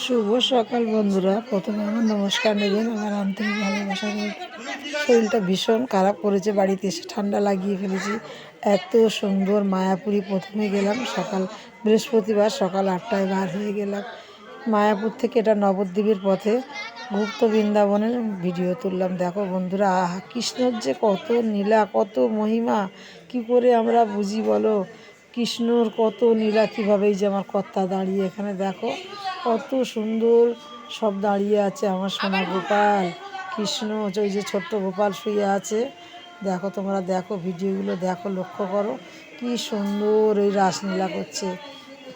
শুভ সকাল বন্ধুরা। প্রথমে আমার নমস্কার নেবেন, আমার আন্তরিক ভালোবাসা রইল। শরীরটা ভীষণ খারাপ করেছে, বাড়িতে এসে ঠান্ডা লাগিয়ে ফেলেছি। এত সুন্দর মায়াপুরী প্রথমে গেলাম সকাল বৃহস্পতিবার সকাল 8টায় বার হয়ে গেলাম মায়াপুর থেকে। এটা নবদ্বীপের পথে গুপ্ত বৃন্দাবনের ভিডিও তুললাম। দেখো বন্ধুরা, আহা কৃষ্ণর যে কত নীলা, কত মহিমা, কি করে আমরা বুঝি বলো? কৃষ্ণর কত নীলা, কীভাবে এই যে আমার কর্তা দাঁড়িয়ে এখানে দেখো কত সুন্দর সব দাঁড়িয়ে আছে। আমার সোনা গোপাল কৃষ্ণ, ওই যে ছোট্ট গোপাল শুয়ে আছে। দেখো তোমরা, দেখো ভিডিওগুলো দেখো, লক্ষ্য করো কি সুন্দর এই রাসলীলা করছে।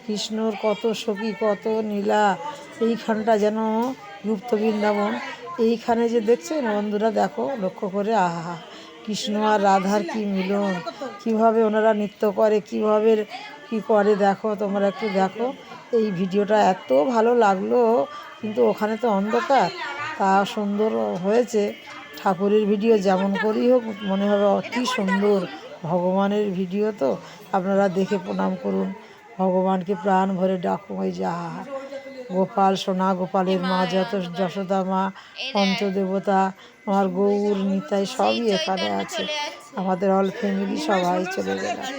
কৃষ্ণর কত সখী, কত নীলা। এইখানটা যেন গুপ্ত বৃন্দাবন। এইখানে যে দেখছেন বন্ধুরা, দেখো লক্ষ্য করে, আহা কৃষ্ণ আর রাধার কি মিলন, কিভাবে ওনারা নৃত্য করে, কিভাবে কি করে দেখো তোমরা একটু দেখো। এই ভিডিওটা এত ভালো লাগলো, কিন্তু ওখানে তো অন্ধকার, তা সুন্দর হয়েছে। ঠাকুরের ভিডিও যেমন করেই হোক মনে হবে অতি সুন্দর। ভগবানের ভিডিও তো আপনারা দেখে প্রণাম করুন, ভগবানকে প্রাণ ভরে ডাকুন। ওই যা গোপাল, সোনা গোপালের মা যত যশোদা মা, পঞ্চদেবতা, আমার গৌর নিতাই সবই এখানে আছে। আমাদের অল ফ্যামিলি সবাই চলে গেলাম।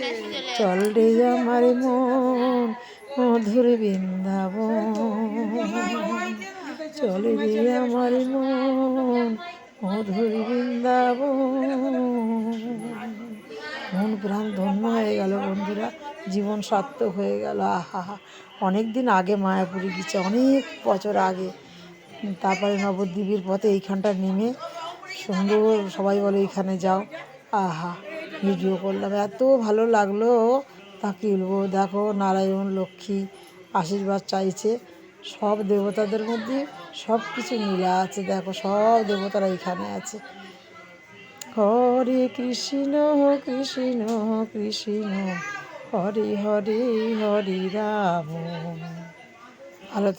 চল রে আমার মন মধুর বৃন্দাবন, চলে রে আমার মন মধুর বৃন্দাবন। মন প্রাণ ধন্য হয়ে গেল বন্ধুরা, জীবন সার্থক হয়ে গেল। আহা, অনেক দিন আগে মায়াপুরে গেছে, অনেক বছর আগে। তারপরে নবদ্বীপের পথে এইখানটা নেমে সুন্দর সবাই বলে এইখানে যাও। আহা, ভিডিও করলাম, এত ভালো লাগলো তা কি বলবো। দেখো নারায়ণ লক্ষ্মী আশীর্বাদ চাইছে, সব দেবতাদের মধ্যে সব কিছু মিলা আছে। দেখো সব দেবতারা এখানে আছে। হরে কৃষ্ণ কৃষ্ণ কৃষ্ণ হরে হরে হরে রাম। ভালো